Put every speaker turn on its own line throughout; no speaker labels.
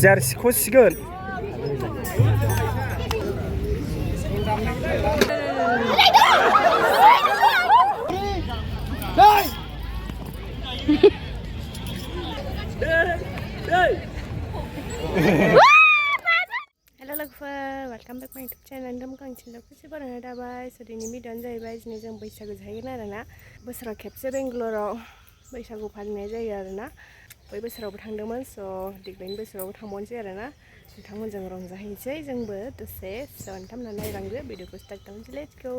जारसिखौ सिगोन
हेल' लोगोफोर वेलकाम बेक माय इउटुब चेनेल दमगांसिनो खुसि बानायना दाबाय दिनै भिडिअ'आनो जाहैबाय दिनै जों बैसागु जाहैगोन आरोना बोसोराव खेबसे बेंगलराव बैसागु फालिनाय जायो आरोना बै बोसोरावबो थांदोंमोन स' देग्लायनि बोसोरावबो थांबावनोसै आरोना नोंथांमोनजों रंजाहैनोसै जोंबो दसे स' नोंथांमोना नायलांदो भिडिअ'खौ स्टार्ट खालामनोसै let's go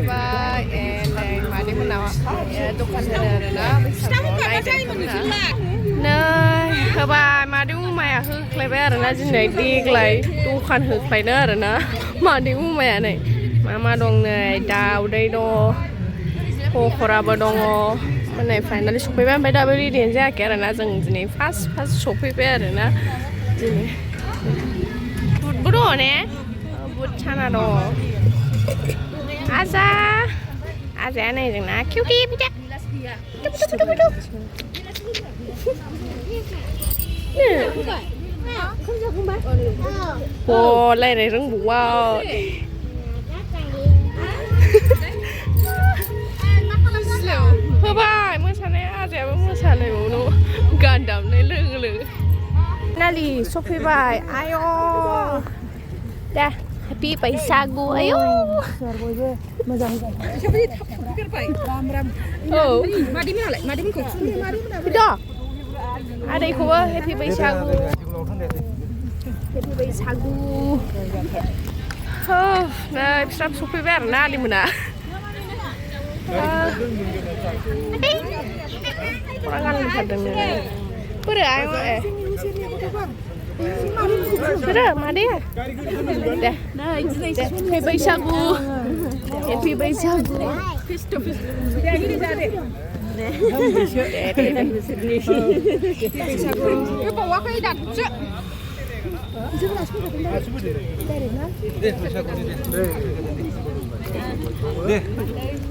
Bye and mari menawa dukkan hono आरोना नै होबाय मादै उमाया होख्लायबाय आरोना दिनै देग्लाय दखान होख्लायनो आरोना मादै उमाया नै मा दं नै दाउदै दङ पकराबो दङ माने फाइनालि सफैबाय ओमफ्राय दाबो रेडियानो जायाखै आरोना जों दिनै फार्स्ट सफैबाय आरोना दिनै बुटबो दङ ने बुट साना दङ Aza này dừng ná kêu kia biết Ồ, lấy này rừng bụng wow Hơ bài, mới sáng này Aza mới sáng này bụng nó Gan đầm này lưng Nali, Sophie bài, ayo Dah Happy Baisagu, ayo. Oh, madi kok. Dah. Ada ikut Happy Baisagu. Happy Baisagu. Oh, nah, bisa supir berna limuna. Orang kan bisa dengar. Pura ayo Sudah, mari ya. Dah. Happy Baisagu. Happy Baisagu.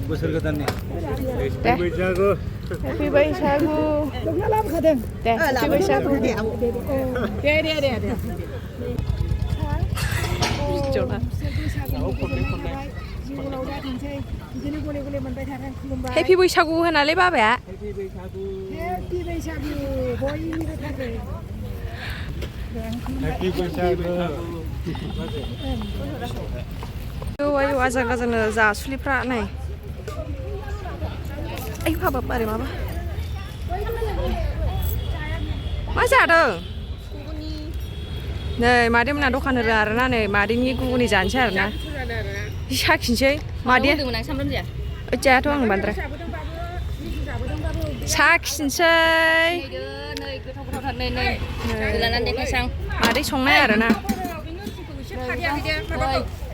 बोसोर गोदाननि
Happy Baisagu. Happy Baisagu. Happy Baisagu होनालै बाबाया Happy Baisagu बयनिबो थाखाय Happy Baisagu ayo आजां-गाजांनो जासुलिफ्रा नाय Ay माबा मारै माबा मा जादों नै मादै मोना दखान होदों आरोना नै मादैनि गुगुनि जानोसै आरोना साखिनोसै मादै जायाथ' आं बांद्राय साखिनोसै मादै संनाय आरोना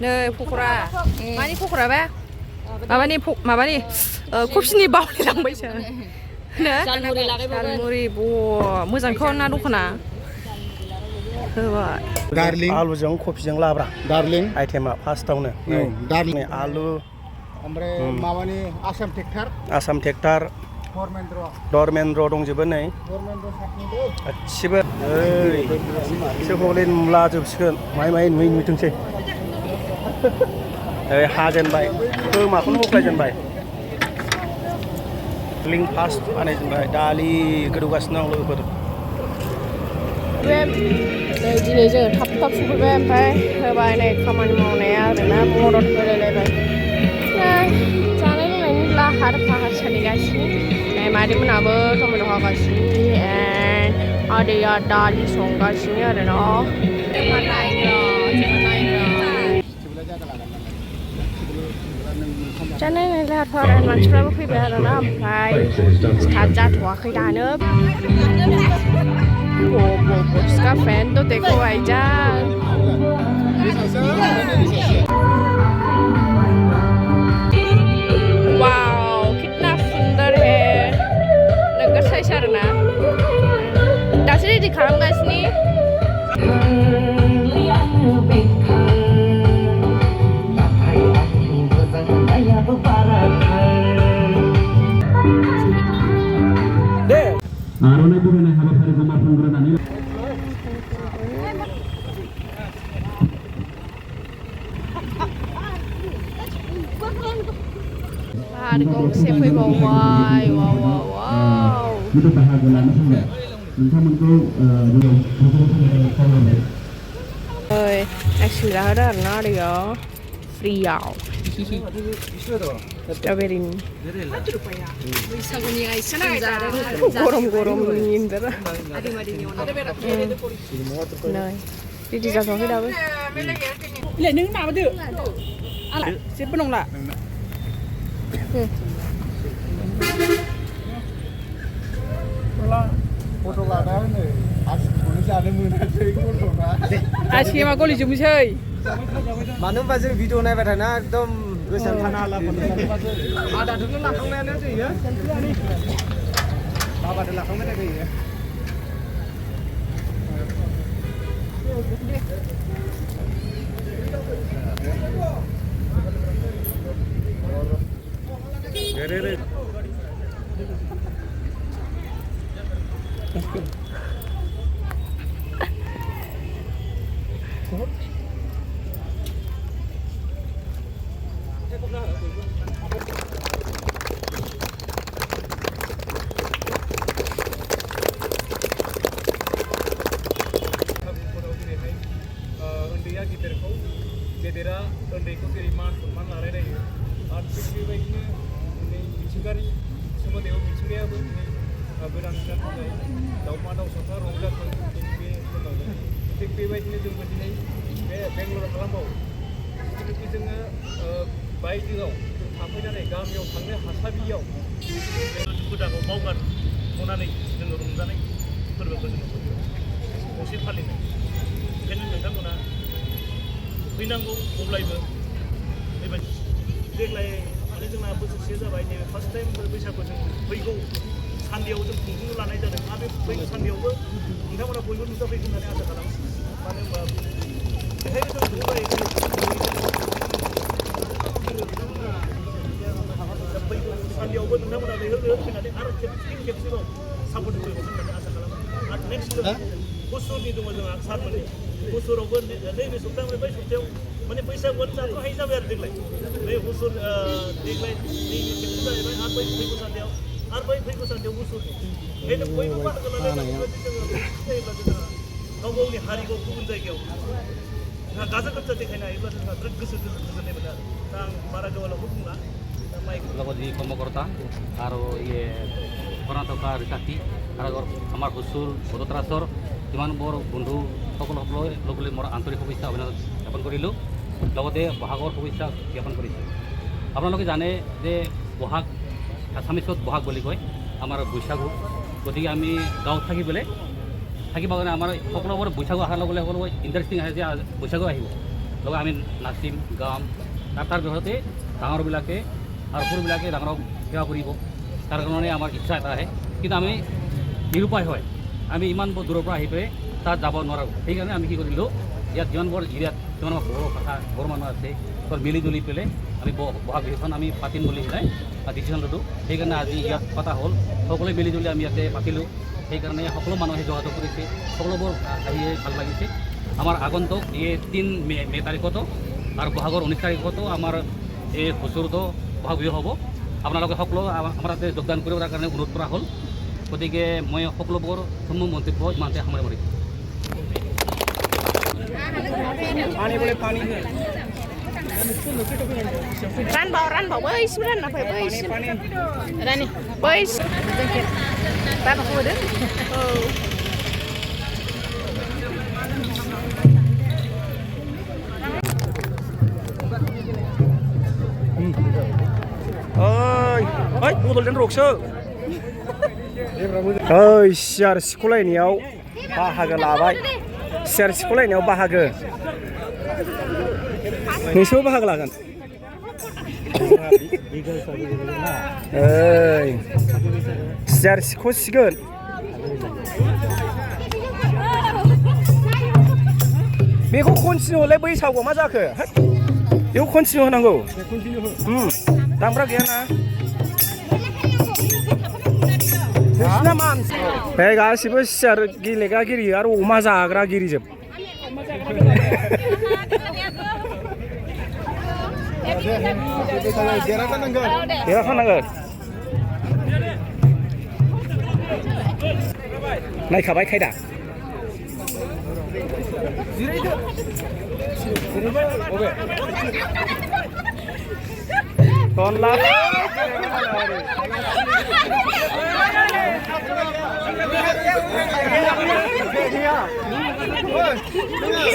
नै पकरा मानि पकरा बे माबानि कफिनि बावलायलांबायसो जालमुरि मोजांखौ ना दखाना होबाय दार्लिं आलुजों कफिजों लाब्रा दार्लिं आइटेमा फार्स्टआवनो दार्लिं आलु ओमफ्राय माबानि आसाम ट्रेक्टर धर्मेन्द्र दंजोबो नै गासिबो बिसोरखौलाय नुलाजोबसिगोन माइ नुथोंसै हाजेनबाय खोमाखौनो होख्लायजेनबाय लिं फास्ट बानायजेनबाय दालि गोदौगासिनो दं लोगोफोर दिनै जोङो थाब सफैबाय ओमफ्राय होबाय नै खामानि मावनाया आरोना मदद होलायलायबाय जानाय लोंनायनि लाहार फाहार सोलिगासिनो नै मादैमोनाबो टमेट' हागासिनो आदैया दालि संगासिनो आरोना जानाय लोंनाय लाहार फाहार मानसिफ्राबो फैबाय आरोना ओमफ्राय स्टार्ट जाथ'वाखै दानो सिखा fan tôi thấy cô ấy cha. Wow, कितना सुंदर है. नोगोद साइज आरोना. दासो रेडि खालामगासिनो.
आर'नाइ बरायनाय हाबाफारिखौ मावफुंग्रोनानै
आरो गंसे फैबावबाय. वाव वाव वाव.
बाहागो लानो थाखाय नोंथांमोनखौ खावलायनाय.
ओइ एक्सुअली जाहोदो आरोना ओरैयाव फ्रियाव. स्ट्रबेरिनि गरम गरम इन्दारा नै रेडि जाथ'वाखै दाबो.
नों माबादो आला जेबो नंला.
फट' लाना नै आसिखौनो जानो मोनाखै गथ'ना.
आसिया मा गलि जोबनोसै.
मानो होनबा जों भिडिअ नायबाय थाना एकदम गोसोआव थानो हाला. आदारखौनो लाखांनायानो जायो. बाबादो लाखांबाय जायो. गेदेरा उन्दैखौ जेरै मान सनमान लालायलायो आरो थिग बेबायदिनो मिथिंगानि सोमोन्दैआव मिथिंगायाबो गोदान गोदान थाखाय दाउमा दाउसाफ्रा रंजाथों बे समावनो थिग बेबायदिनो जोंबो दिनै बे बेंगलर हालामाव जिथुनाखि जोङो बायजोआव जों थाफैनानै गामियाव थांनो हासाबियाव दुखु दाहाखौ बावगारनानै जोङो रंजानाय फोरबोखौ जोङो खौसे फालिनाय. बेखायनो नोंथांमोना फैनांगौ अब्लायबो बेबायदि. देग्लाय माने जोंना बोसोरसे जाबाय. नैबे फार्स्ट टाइम बैसागु जों फैगौ सानदेआव जों खुंफुंनो लानाय जादों. आरो बे फैगौ सानदेआवबो नोंथांमोना बयबो नुजाफैगोन होननानै आसा खालामो. मानो होनबा बेहायबो जों नुबाय फैगौ सानदेआवबो नोंथांमोना बेहाय फैनानै आरो खेबसेबाव सापर्ट होगोन होननानै आसा खालामो. आरो नेक्स्ट बोसोरनि दङ जोंहा सारमोननि बोसोरावबो नैबे सप्तानिफ्राय बै सप्तायाव माने बैसागुआनो जानो हायि जाबाय आरो देग्लाय. बे बोसोर देग्लाय नैबे खेबसे जाहैबाय आरो बै फैगौ सानदेआव आरो बै फैगौ सानदेआव बोसोरनि. बेखायनो बयबो बाहागो लानानै बेबायदि जोङो जायोब्ला जोंहा गाव गावनि हारिखौ गुबुन जायगायाव जोंहा गाजा गोमजा देखायनो हायोब्ला जोंहा बिराद गोजोननाय मोनो आरो. दा आं बारा गोलावबो बुंला.
লগত যি কৰ্মকৰ্তা আৰু কৰ্ণাটকা ৰিকাঠি আৰু আমাৰ হুচুৰ ভদোত্ৰাছৰ যিমানবোৰ বন্ধু সকলোলৈ লগ লৈ মোৰ আন্তৰিক শুভেচ্ছা অভিনন্দন জ্ঞাপন কৰিলোঁ. লগতে বহাগৰ শুভেচ্ছা জ্ঞাপন কৰিছোঁ. আপোনালোকে জানে যে বহাগ আছামিছত বহাগ বুলি কয় আমাৰ বৈশাগু. গতিকে আমি গাঁৱত থাকি পেলাই থাকিব কাৰণে আমাৰ সকলোবোৰ বৈশাগু অহাৰ লগে লগে সকলো ইণ্টাৰেষ্টিং আহে যে বৈশাগু আহিব. লগত আমি নাচিম গাম. তাৰ ভিতৰতে ডাঙৰবিলাকে আৰু সৰুবিলাকে ডাঙৰক সেৱা কৰিব. তাৰ কাৰণে আমাৰ ইচ্ছা এটা আহে. কিন্তু আমি নিৰুপায় হয় আমি ইমান দূৰৰ পৰা আহি পেলাই তাত যাব নোৱাৰোঁ. সেইকাৰণে আমি কি কৰিলোঁ ইয়াত যিমানবোৰ এৰিয়াত যিমান বড়ো ভাষা বড়ো মানুহ আছে তাত মিলি জুলি পেলাই আমি বহাগ বিহুখন আমি পাতিম বুলি পেলাই ডিচিশ্যন ল'লোঁ. সেইকাৰণে আজি ইয়াত পতা হ'ল. সকলোৱে মিলি জুলি আমি ইয়াতে পাতিলোঁ. সেইকাৰণে সকলো মানুহে যোগাযোগ কৰিছে. সকলোবোৰ আহি ভাল লাগিছে. আমাৰ আগন্তুক এই 3 মে তাৰিখতো আৰু বহাগৰ 19 তাৰিখতো আমাৰ এই হুচুৰতো বহাগ বিহু হ'ব. আপোনালোকে সকলো আমাৰ তাতে যোগদান কৰিবৰ কাৰণে অনুৰোধ কৰা হ'ল. গতিকে মই সকলোবোৰ সমূহ মন্তব্য ইমানতে সামৰি মাৰিছোঁ.
Ran bảo bơi ran là phải bơi. Đây này, bơi. Ba bảo bơi đấy.
ओइ सियार सिख'लायनायाव
बाहागो लाबाय सियार सिख'लायनायाव बाहागो नोंसोरबो बाहागो लागोन ओइ सियार सिख'सिगोन बेखौ कन्टिनिउ होलाय बैसागुआव मा जाखो बेखौ कन्टिनिउ होनांगौ दामग्रा गैयाना नोंसिना मा बे गासिबो सियार गेलेग्रागिरि आरो अमा जाग्रागिरि जोब देरहाथारनांगोन नायखाबाय खायदा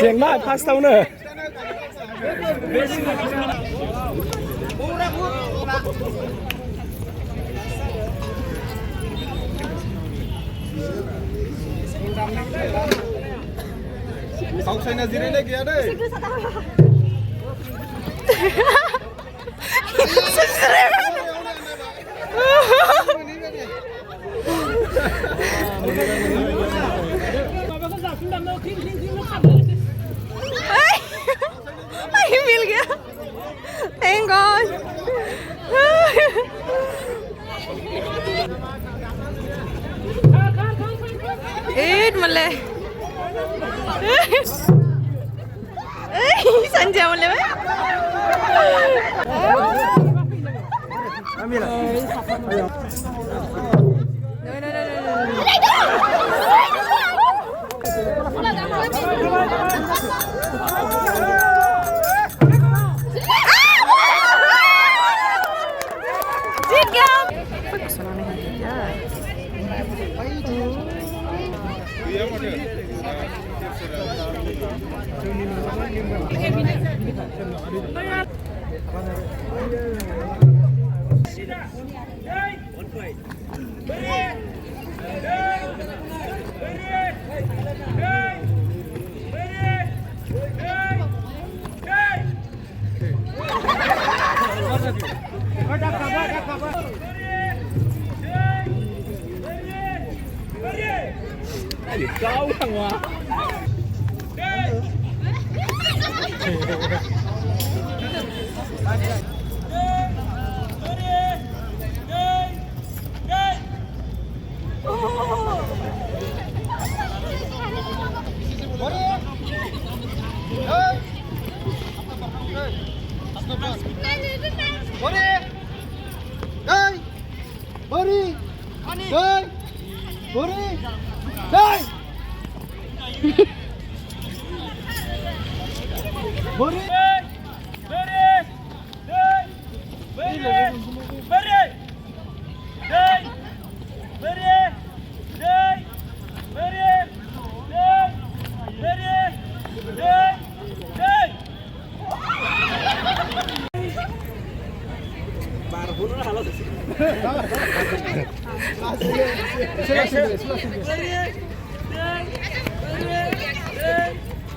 जेंना फार्स्टआवनो
फावसायना जिरायनाय गैया दै
मिल गया thank God Eat male Sanjay male
Ambil Kau thằng hòa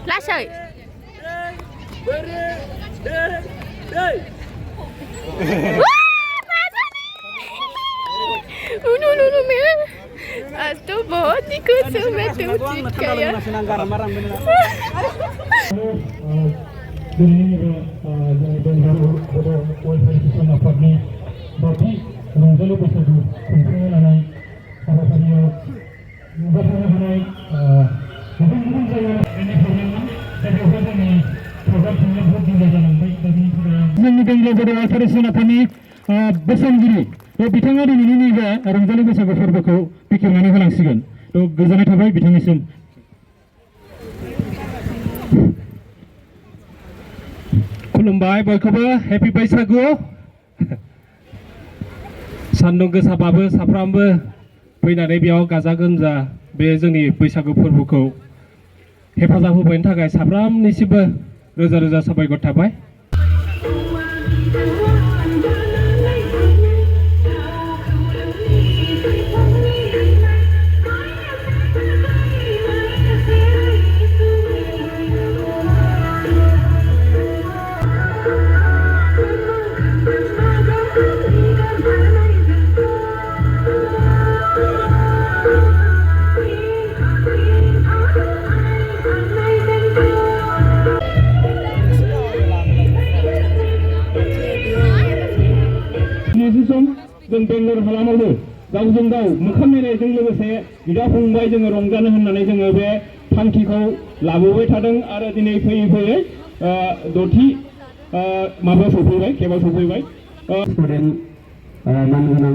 Lasai. No, मेरा आज तो बहुत ही खुश हूँ मैं तो जीत गया रंजालु बैसागु खुंफुंनो लानाय हाबाफारियाव नुजाथिनो हानाय गुबुन गुबुन जायगानि प्रग्राम जायगायावहाय जोंनि प्रग्राम खुंनो बहुत दिले जालांबाय दा बेनि थाखाय जोंनि बेंगल बर' आसाम आफादनि बोसोनगिरि बिथाङा दिनैनि नैबे रंजालु बैसागु फोरबोखौ बेखेवनानै होलांसिगोन गोजोननाय थाबाय बिथांनिसिम खुलुमबाय बयखौबो हेपि बैसागु सान्दुं गोसाबाबो साफ्रामबो फैनानै बेयाव गाजा गोमजा बे जोंनि बैसागु फोरबोखौ हेफाजाब होबायनि थाखाय साफ्रामनिसिमबो रोजा रोजा साबायखर थाबाय
जों बेंगलर हालामावबो गावजों गाव मोखां नायनायजों लोगोसे बिदा फंबाय जोङो रंजानो होननानै जोङो बे थांखिखौ लाबोबाय थादों आरो दिनै फैयै फैयै दथि माबायाव सफैबाय खेबाव सफैबाय स्टुडेन्ट मानगोनां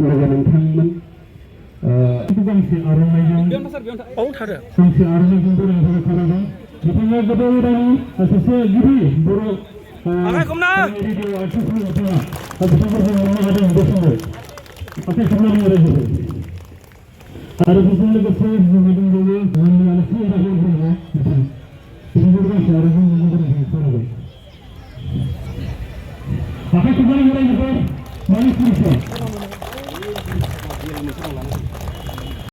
लोगो नोंथांमोन गांसे आर'नाइजों गांसे आर'नाइजों बरायनाय खालामदों बिथाङा गोदो गोदायनि सासे गिबि बर' रेडिअ आर्टिस्टफोरा बिथांफोरखौ मोननो हादों बे समाव आखाइ खालामनानै रायजोफोर आरो बेजों लोगोसे जोङो दंबावो माननि आलासि रायजोफोरखौ बिथांफोर गांसे आर'नाइजों बरायनाय खालामबाय आखाइ खालामनानै रायजोफोर मानि खुलिसा